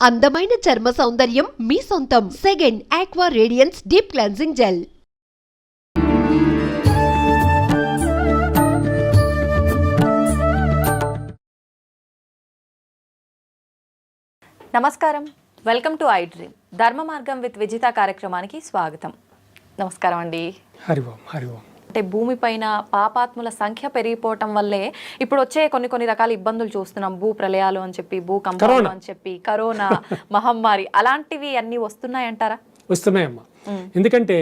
అందమైన చర్మ సౌందర్యం మీ సొంతం. Second aqua radiance deep cleansing gel. నమస్కారం, వెల్కమ్ టు ఐ డ్రీమ్. ధర్మ మార్గం విత్ విజిత కార్యక్రమానికి స్వాగతం. నమస్కారం అండి. హరి ఓం, హరి ఓం. అంటే భూమిపైన పాపాత్ముల సంఖ్య పెరిగిపోవటం వల్లే ఇప్పుడు వచ్చే కొన్ని రకాల ఇబ్బందులు చూస్తున్నాం. భూ ప్రళయాలు అని చెప్పి, భూకంపాలు అని చెప్పి, కరోనా మహమ్మారి అలాంటివి అన్ని వస్తున్నాయంటారా? వస్తున్నాయమ్మా. ఎందుకంటే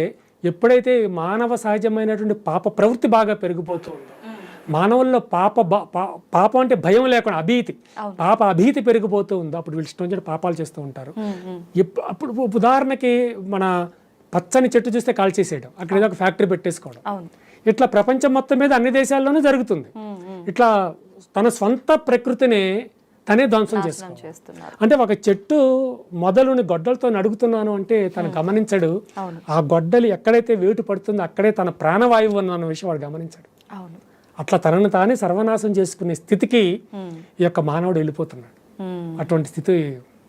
ఎప్పుడైతే మానవ సహజమైనటువంటి పాప ప్రవృత్తి బాగా పెరిగిపోతుందో, మానవుల్లో పాపం అంటే భయం లేకుండా అభీతి, పాప అభీతి పెరిగిపోతూ ఉందో అప్పుడు వీళ్ళు ఇష్టం వచ్చినట్టు పాపాలు చేస్తూ ఉంటారు. అప్పుడు ఉదాహరణకి మన పచ్చని చెట్టు చూస్తే కాల్చేసేయడం, అక్కడ ఏదో ఒక ఫ్యాక్టరీ పెట్టేసుకోవడం, ఇట్లా ప్రపంచం మొత్తం మీద అన్ని దేశాల్లోనూ జరుగుతుంది. ఇట్లా తన స్వంత ప్రకృతిని తనే ధ్వంసం చేస్తున్నారు. అంటే ఒక చెట్టు మొదలుని గొడ్డలతో నడుగుతున్నాను అంటే తను గమనించడు, ఆ గొడ్డలు ఎక్కడైతే వేటు పడుతుందో అక్కడే తన ప్రాణవాయువు అన్న విషయం వాడు గమనించాడు. అట్లా తనను తానే సర్వనాశం చేసుకునే స్థితికి ఈ యొక్క మానవుడు వెళ్ళిపోతున్నాడు. అటువంటి స్థితి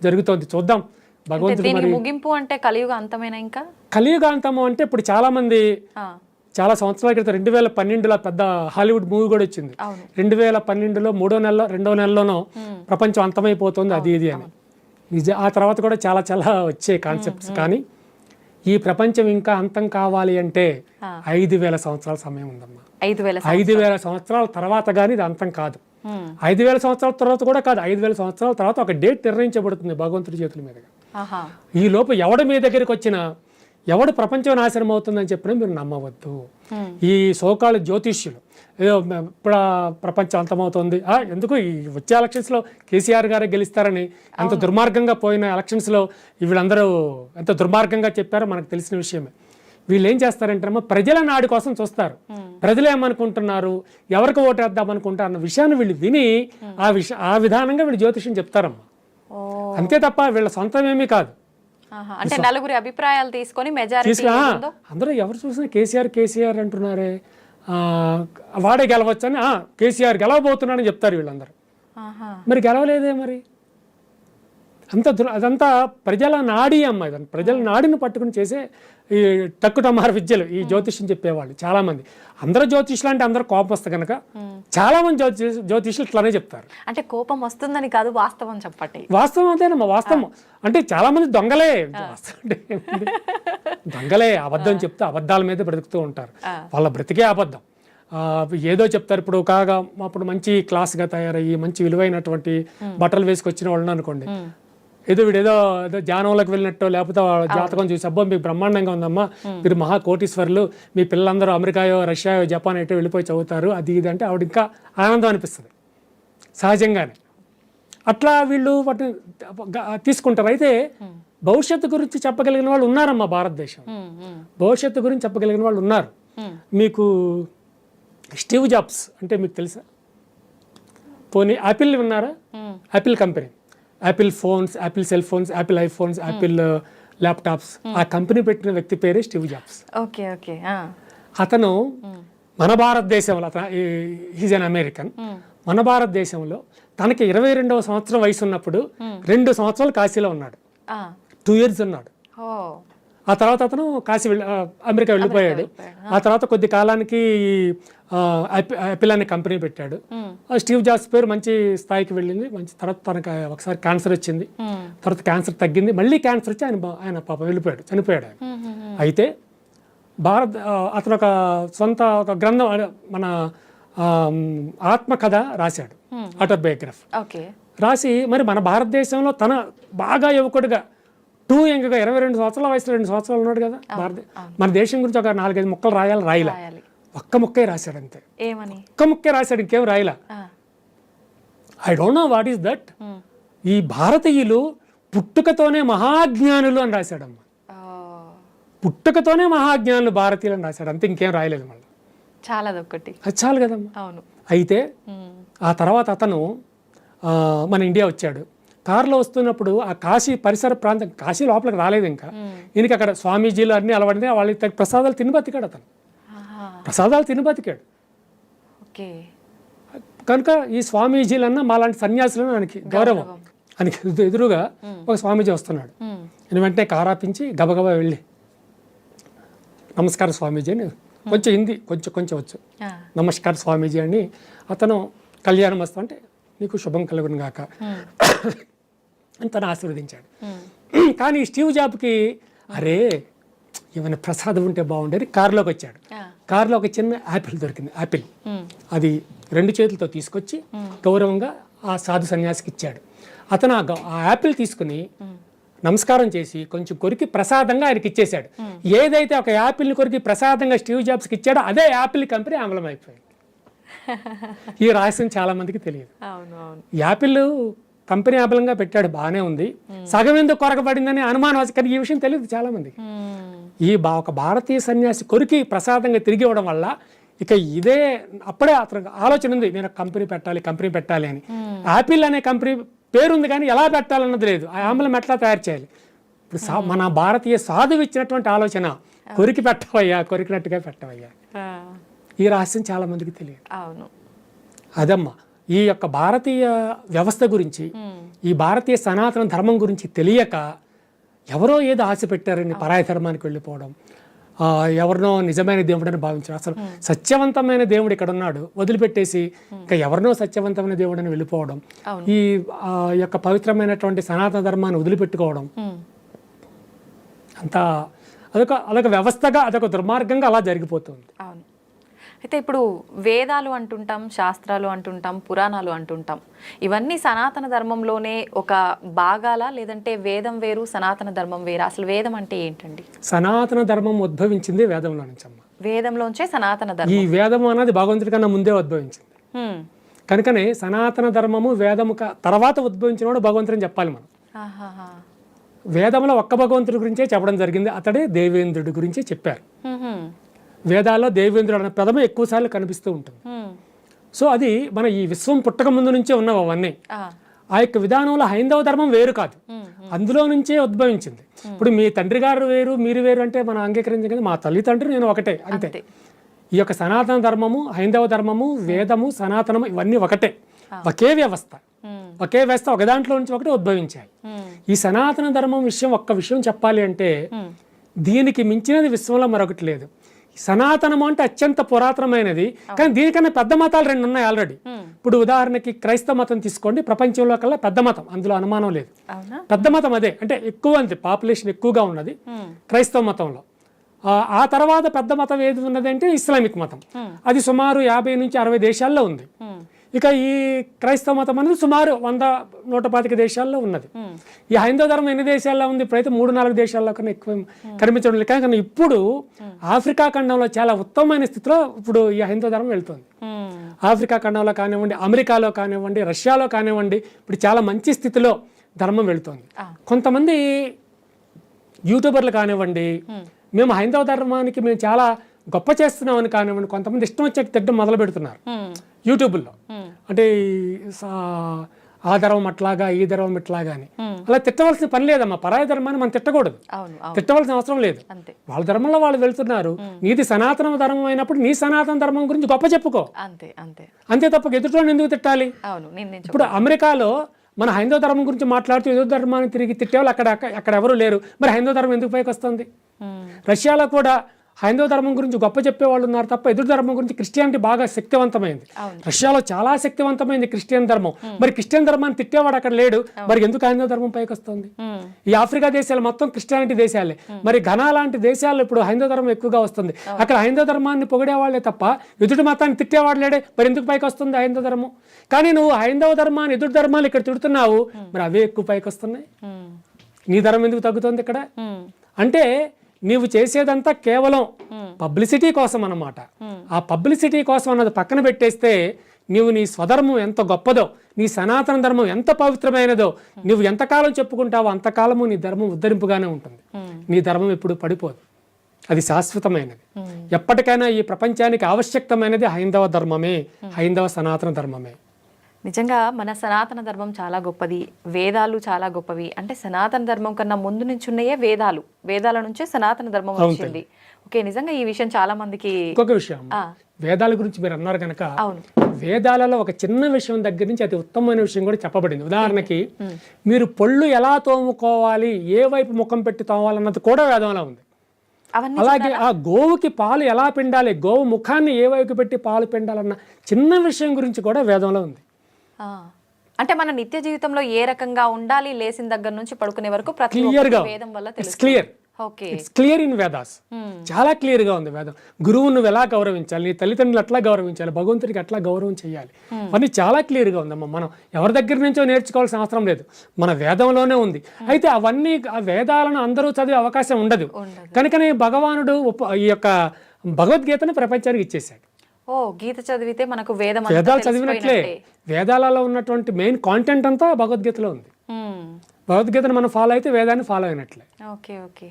జరుగుతోంది. చూద్దాం భగవంతుడు. ముగింపు అంటే కలియుగ అంతమేనా? ఇంకా కలియుగ అంతము అంటే ఇప్పుడు చాలా మంది చాలా సంవత్సరాల క్రితం 2012లో పెద్ద హాలీవుడ్ మూవీ కూడా వచ్చింది. 2012లో 2వ నెలలోనో ప్రపంచం అంతమైపోతుంది అది ఇది అని. ఆ తర్వాత కూడా చాలా చాలా వచ్చే కాన్సెప్ట్స్. కానీ ఈ ప్రపంచం ఇంకా అంతం కావాలి అంటే 5000 సంవత్సరాల సమయం ఉందమ్మా. 5000 సంవత్సరాల తర్వాత కానీ ఇది అంతం కాదు. 5000 సంవత్సరాల తర్వాత కూడా కాదు, 5000 సంవత్సరాల తర్వాత ఒక డేట్ నిర్ణయించబడుతుంది భగవంతుడి చేతుల మీదుగా. ఈ లోపు ఎవడు మీ దగ్గరికి వచ్చినా, ఎవడు ప్రపంచం నాశనం అవుతుందని చెప్పినా మీరు నమ్మవద్దు. ఈ సోకాళ్ళ జ్యోతిష్యులు ఏదో ఇప్పుడు ప్రపంచం అంతమవుతుంది, ఎందుకు ఈ వచ్చే ఎలక్షన్స్లో కేసీఆర్ గారే గెలుస్తారని ఎంత దుర్మార్గంగా పోయిన ఎలక్షన్స్లో వీళ్ళందరూ ఎంత దుర్మార్గంగా చెప్పారో మనకు తెలిసిన విషయమే. వీళ్ళు ఏం చేస్తారంటే ప్రజల నాడి కోసం చూస్తారు. ప్రజలు ఏమనుకుంటున్నారు, ఎవరికి ఓటేద్దాం అనుకుంటారు అన్న విషయాన్ని వీళ్ళు విని ఆ విధానంగా వీళ్ళు జ్యోతిష్యం చెప్తారమ్మా. అంతే తప్ప వీళ్ళ సొంతమేమీ కాదు. అంటే నలుగురి అభిప్రాయాలు తీసుకొని మెజారిటీ అందరూ ఎవరు చూసినా కేసీఆర్ అంటున్నారే, వాడే గెలవచ్చని, కేసీఆర్ గెలవబోతున్నాడని చెప్తారు వీళ్ళందరూ. మరి గెలవలేదే మరి. అదంతా ప్రజల నాడి అమ్మ. ఇదంతా ప్రజల నాడిని పట్టుకుని చేసే ఈ టక్కుటమార విద్యలు ఈ జ్యోతిష్యం చెప్పేవాళ్ళు చాలా మంది. అందరూ జ్యోతిష్యులు అంటే అందరూ కోపం వస్తే కనుక చాలా మంది జ్యోతిష్యులు ఇట్లానే చెప్తారు. అంటే కోపం వస్తుందని కాదు, వాస్తవం చెప్పండి. వాస్తవం అదేనమ్మా. వాస్తవం అంటే చాలా మంది దొంగలే. దొంగలే అబద్ధం చెప్తే అబద్ధాల మీద బ్రతుకుతూ ఉంటారు. వాళ్ళ బ్రతికే అబద్ధం. ఏదో చెప్తారు. ఇప్పుడు అప్పుడు మంచి క్లాస్గా తయారయ్యి మంచి విలువైనటువంటి బట్టలు వేసుకొచ్చిన వాళ్ళని అనుకోండి, వీడేదో ధ్యానంలోకి వెళ్ళినట్టు, లేకపోతే జాతకం చూసి అబ్బో మీకు బ్రహ్మాండంగా ఉందమ్మా, మీరు మహా కోటీశ్వరులు, మీ పిల్లలందరూ అమెరికాయో రష్యాయో జపాన్ ఎటో వెళ్ళిపోయి చదువుతారు అది ఇది అంటే ఆవిడ ఇంకా ఆనందం అనిపిస్తుంది సహజంగానే. అట్లా వీళ్ళు వాటిని తీసుకుంటారు. అయితే భవిష్యత్తు గురించి చెప్పగలిగిన వాళ్ళు ఉన్నారమ్మా భారతదేశం. భవిష్యత్తు గురించి చెప్పగలిగిన వాళ్ళు ఉన్నారు. మీకు స్టీవ్ జాబ్స్ అంటే మీకు తెలుసా? పోనీ యాపిల్ విన్నారా? Apple company, Apple phones, Apple cell phones, Apple iPhones, Apple laptops, ఆ కంపెనీ పెట్టిన వ్యక్తి పేరే స్టీవ్ జాబ్స్. అతను మన భారతదేశంలో, హీజ్ అన్ అమెరికన్, మన భారతదేశంలో తనకి 22వ సంవత్సరం వయసు ఉన్నప్పుడు 2 సంవత్సరాలు కాశీలో ఉన్నాడు. 2 years ఉన్నాడు. ఆ తర్వాత అతను అమెరికా వెళ్ళిపోయాడు. ఆ తర్వాత కొద్ది కాలానికి యాపిల్ అనే కంపెనీ పెట్టాడు. స్టీవ్ జాబ్స్ పేరు మంచి స్థాయికి వెళ్ళింది. మంచి తర్వాత తనకు ఒకసారి క్యాన్సర్ వచ్చింది. తర్వాత క్యాన్సర్ తగ్గింది, మళ్ళీ క్యాన్సర్ వచ్చి ఆయన పాపం వెళ్ళిపోయాడు, చనిపోయాడు ఆయన. అయితే అతను ఒక గ్రంథం, మన ఆత్మకథ రాశాడు, ఆటోబయోగ్రఫీ రాసి, మరి మన భారతదేశంలో తన బాగా యువకుడిగా యంగ్గా 22 సంవత్సరాల వయసులో 2 సంవత్సరాలు ఉన్నాడు కదా. మన దేశం గురించి ఒక 4-5 ముక్కలు రాయలా. ఒక్క ముక్కే రాశాడు అంతే. ఒక్క ముక్కే రాశాడు, ఇంకేం రాయలా. I don't know what is that. ఈ భారతీయులు పుట్టుకతోనే మహాజ్ఞానులు అని రాశాడమ్మా. పుట్టుకతోనే మహాజ్ఞానులు భారతీయులు అని రాశాడు అంతే, ఇంకేం రాయలేదు. మళ్ళీ అది చాలు కదమ్మా. అయితే ఆ తర్వాత అతను మన ఇండియా వచ్చాడు. కారులో వస్తున్నప్పుడు ఆ కాశీ పరిసర ప్రాంతం, కాశీ లోపలికి రాలేదు ఇంకా, ఈయనకి అక్కడ స్వామీజీలు అన్నీ అలవాడితే వాళ్ళకి ప్రసాదాలు తిని బతికాడు. అతను ప్రసాదాలు తిని బతికాడు. కనుక ఈ స్వామీజీలన్నా మాలాంటి సన్యాసులను ఆయనకి గౌరవం. అని ఎదురుగా ఒక స్వామీజీ వస్తున్నాడు. నేను వెంటనే కారాపించి గబగబా వెళ్ళి నమస్కారం స్వామీజీ అని, కొంచెం హిందీ కొంచెం వచ్చు, నమస్కారం స్వామీజీ అని, అతను కళ్యాణమస్తు అంటే నీకు శుభం కలుగును గాక అని తను ఆశీర్వదించాడు. కానీ స్టీవ్ జాబ్కి అరే ఏమైనా ప్రసాదం ఉంటే బాగుండేది, కారులోకి వచ్చాడు. కారులో ఒక చిన్న యాపిల్ దొరికింది, యాపిల్. అది 2 చేతులతో తీసుకొచ్చి గౌరవంగా ఆ సాధు సన్యాసికి ఇచ్చాడు. అతను ఆ యాపిల్ తీసుకుని నమస్కారం చేసి కొంచెం కొరికి ప్రసాదంగా ఆయనకి ఇచ్చేశాడు. ఏదైతే ఒక యాపిల్ని కొరికి ప్రసాదంగా స్టీవ్ జాబ్స్కి ఇచ్చాడో అదే యాపిల్ కంపెనీ అమలం అయిపోయింది. ఈ రహస్యం చాలా మందికి తెలియదు. యాపిల్ కంపెనీ అమలంగా పెట్టాడు, బాగానే ఉంది, సగం ఎందుకు కొరకబడిందని అనుమానం, కానీ ఈ విషయం తెలియదు చాలా మందికి. ఒక భారతీయ సన్యాసి కొరికి ప్రసాదంగా తిరిగి ఇవ్వడం వల్ల ఇక ఇదే అప్పుడే అతను ఆలోచన ఉంది, నేను కంపెనీ పెట్టాలి అని. యాపిల్ అనే కంపెనీ పేరుంది కానీ ఎలా పెట్టాలన్నది లేదు, ఆ ఆమ్లం ఎట్లా తయారు చేయాలి. ఇప్పుడు మన భారతీయ సాధువు ఇచ్చినటువంటి ఆలోచన, కొరికి పెట్టవయ్యా, కొరికినట్టుగా పెట్టవయ్యా. ఈ రహస్యం చాలా మందికి తెలియదు. అదమ్మా ఈ యొక్క భారతీయ వ్యవస్థ గురించి, ఈ భారతీయ సనాతన ధర్మం గురించి తెలియక ఎవరో ఏదో ఆశ పెట్టారని పరాయ ధర్మానికి వెళ్ళిపోవడం, ఎవరినో నిజమైన దేవుడని భావించడం. అసలు సత్యవంతమైన దేవుడు ఇక్కడ ఉన్నాడు వదిలిపెట్టేసి ఇంకా ఎవరినో సత్యవంతమైన దేవుడని వెళ్ళిపోవడం, ఈ యొక్క పవిత్రమైనటువంటి సనాతన ధర్మాన్ని వదిలిపెట్టుకోవడం, అంతా అదొక వ్యవస్థగా, అదొక దుర్మార్గంగా అలా జరిగిపోతుంది. అయితే ఇప్పుడు వేదాలు అంటుంటాం, శాస్త్రాలు అంటుంటాం, పురాణాలు అంటుంటాం, ఇవన్నీ సనాతన ధర్మంలోనే ఒక భాగాల, లేదంటే వేదం వేరు సనాతన ధర్మం వేరు? అసలు వేదం అంటే ఏంటండి? సనాతన ధర్మం ఉద్భవించింది వేదంలో నుంచి అమ్మ. వేదంలోంచే సనాతన ధర్మం. ఈ వేదం అనేది భగవంతుడి కన్నా ముందే ఉద్భవించింది కనుకనే సనాతన ధర్మము వేదము తర్వాత ఉద్భవించినవాడు భగవంతుడిని చెప్పాలి మనం. వేదంలో ఒక్క భగవంతుడి గురించే చెప్పడం జరిగింది, అతడే దేవేంద్రుడి గురించి చెప్పారు. వేదాల్లో దేవేంద్రుడు అనే పదము ఎక్కువ సార్లు కనిపిస్తూ ఉంటుంది. సో అది మన ఈ విశ్వం పుట్టక ముందు నుంచే ఉన్నవి అవన్నీ. ఆ యొక్క విధానంలో హైందవ ధర్మం వేరు కాదు, అందులో నుంచే ఉద్భవించింది. ఇప్పుడు మీ తండ్రి గారు వేరు మీరు వేరు అంటే మనం అంగీకరించగలిగి, మా తల్లి తండ్రి నేను ఒకటే అంతే. ఈ యొక్క సనాతన ధర్మము, హైందవ ధర్మము, వేదము, సనాతనము ఇవన్నీ ఒకటే, ఒకే వ్యవస్థ, ఒకే వ్యవస్థ, ఒక దాంట్లో నుంచి ఒకటి ఉద్భవించాయి. ఈ సనాతన ధర్మం ఒక్క విషయం చెప్పాలి అంటే దీనికి మించినది విశ్వంలో మరొకటి లేదు. సనాతనము అంటే అత్యంత పురాతనమైనది, కానీ దీనికన్నా పెద్ద మతాలు 2 ఉన్నాయి ఆల్రెడీ. ఇప్పుడు ఉదాహరణకి క్రైస్తవ మతం తీసుకోండి, ప్రపంచంలో కల్లా పెద్ద మతం, అందులో అనుమానం లేదు. పెద్ద మతం అదే, అంటే ఎక్కువ అంతే, పాపులేషన్ ఎక్కువగా ఉన్నది క్రైస్తవ మతంలో. ఆ తర్వాత పెద్ద మతం ఏది ఉన్నది అంటే ఇస్లామిక్ మతం, అది సుమారు 50 నుంచి 60 దేశాల్లో ఉంది. ఇక ఈ క్రైస్తవ మతం అనేది సుమారు 100-125 దేశాల్లో ఉన్నది. ఈ హైందవ ధర్మం ఎన్ని దేశాల్లో ఉంది? ఇప్పుడైతే 3-4 దేశాల్లో కన్నా ఎక్కువ కనిపించడం లేదు. కానీ ఇప్పుడు ఆఫ్రికా ఖండంలో చాలా ఉత్తమమైన స్థితిలో ఇప్పుడు ఈ హైందవ ధర్మం వెళ్తుంది. ఆఫ్రికా ఖండంలో కానివ్వండి, అమెరికాలో కానివ్వండి, రష్యాలో కానివ్వండి, ఇప్పుడు చాలా మంచి స్థితిలో ధర్మం వెళుతుంది. కొంతమంది యూట్యూబర్లు కానివ్వండి, మేము హైందవ ధర్మానికి మేము చాలా గొప్ప చేస్తున్నామని కానివ్వండి, కొంతమంది ఇష్టం వచ్చే తిట్టడం మొదలు పెడుతున్నారు యూట్యూబ్లో. అంటే ఆ ధర్మం అట్లాగా, ఈ ధర్మం ఇట్లాగా అని. అలా తిట్టవలసిన పని లేదమ్మా. పరాయ ధర్మాన్ని మనం తిట్టకూడదు, తిట్టవలసిన అవసరం లేదు. వాళ్ళ ధర్మంలో వాళ్ళు వెళ్తున్నారు. నీది సనాతన ధర్మం అయినప్పుడు నీ సనాతన ధర్మం గురించి గొప్ప చెప్పుకో, అంతే తప్ప ఎదుటి ఎందుకు తిట్టాలి? ఇప్పుడు అమెరికాలో మన హైందవ ధర్మం గురించి మాట్లాడుతూ ఎదురు ధర్మాన్ని తిరిగి తిట్టేవాళ్ళు అక్కడ ఎవరు లేరు. మరి హైందవ ధర్మం ఎందుకు పైకి వస్తుంది? రష్యాలో కూడా హైందవ ధర్మం గురించి గొప్ప చెప్పేవాళ్ళు ఉన్నారు తప్ప ఎదురు ధర్మం గురించి క్రిస్టియానిటీ బాగా శక్తివంతమైంది. రష్యాలో చాలా శక్తివంతమైంది క్రిస్టియన్ ధర్మం. మరి క్రిస్టియన్ ధర్మాన్ని తిట్టేవాడు అక్కడ లేడు, మరి ఎందుకు హైందవ ధర్మం పైకి వస్తుంది? ఈ ఆఫ్రికా దేశాలు మొత్తం క్రిస్టియానిటీ దేశాలే, మరి ఘనా లాంటి దేశాల్లో ఇప్పుడు హైందవ ధర్మం ఎక్కువగా వస్తుంది. అక్కడ హైందవ ధర్మాన్ని పొగిడేవాళ్లే తప్ప ఎదుటి మతాన్ని తిట్టేవాడు లేడే, మరి ఎందుకు పైకి వస్తుంది హైందవ ధర్మం? కానీ నువ్వు హైందవ ధర్మాన్ని ఎదుటి ధర్మాలు ఇక్కడ తిడుతున్నావు, మరి అవే ఎక్కువ పైకి వస్తున్నాయి. నీ ధర్మం ఎందుకు తగ్గుతుంది ఇక్కడ? అంటే నీవు చేసేదంతా కేవలం పబ్లిసిటీ కోసం అన్నమాట. ఆ పబ్లిసిటీ కోసం అన్నది పక్కన పెట్టేస్తే నీవు నీ స్వధర్మం ఎంత గొప్పదో, నీ సనాతన ధర్మం ఎంత పవిత్రమైనదో నువ్వు ఎంతకాలం చెప్పుకుంటావో అంతకాలము నీ ధర్మం ఉద్ధరింపుగానే ఉంటుంది. నీ ధర్మం ఎప్పుడు పడిపోదు, అది శాశ్వతమైనది. ఎప్పటికైనా ఈ ప్రపంచానికి ఆవశ్యకమైనది హైందవ ధర్మమే, హైందవ సనాతన ధర్మమే. నిజంగా మన సనాతన ధర్మం చాలా గొప్పది, వేదాలు చాలా గొప్పవి. అంటే సనాతన ధర్మం కన్నా ముందు నుంచి ఉన్నాయే వేదాలు, వేదాల నుంచే సనాతన ధర్మం వచ్చింది. ఓకే, నిజంగా ఈ విషయం చాలా మందికి. ఇంకొక విషయం, వేదాల గురించి మీరు అన్నారు కనుక, అవును, వేదాలలో ఒక చిన్న విషయం దగ్గర నుంచి అతి ఉత్తమమైన విషయం కూడా చెప్పబడింది. ఉదాహరణకి మీరు పళ్ళు ఎలా తోముకోవాలి, ఏ వైపు ముఖం పెట్టి తోమాలన్నది కూడా వేదంలో ఉంది. అవన్నీ అలాగే ఆ గోవుకి పాలు ఎలా పిండాలి, గోవు ముఖాన్ని ఏ వైపు పెట్టి పాలు పిండాలన్న చిన్న విషయం గురించి కూడా వేదంలో ఉంది. అంటే మన నిత్య జీవితంలో ఏ రకంగా ఉండాలి, లేచిన దగ్గర నుంచి పడుకునే వరకు ప్రతి క్లియర్ గా, వేదం వల్ల it's clear, okay, it's clear in Vedas. చాలా క్లియర్ గా ఉంది వేదం. గురువు నువ్వు ఎలా గౌరవించాలి, నీ తల్లిదండ్రులు ఎట్లా గౌరవించాలి, భగవంతుడికి ఎట్లా గౌరవం చేయాలి, అవన్నీ చాలా క్లియర్ గా ఉందమ్మా. మనం ఎవరి దగ్గర నుంచో నేర్చుకోవాల్సిన అవసరం లేదు, మన వేదంలోనే ఉంది. అయితే అవన్నీ ఆ వేదాలను అందరూ చదివే అవకాశం ఉండదు. కనుకనే భగవానుడు ఈ యొక్క భగవద్గీతను ప్రపంచానికి ఇచ్చేసాడు. ఓ, గీత చదివితే మనకు వేదాలు చదివినట్లే. వేదాలలో ఉన్నటువంటి మెయిన్ కాంటెంట్ అంతా భగవద్గీతలో ఉంది. భగవద్గీతను మనం ఫాలో అయితే వేదాన్ని ఫాలో అయినట్లే. Okay okay.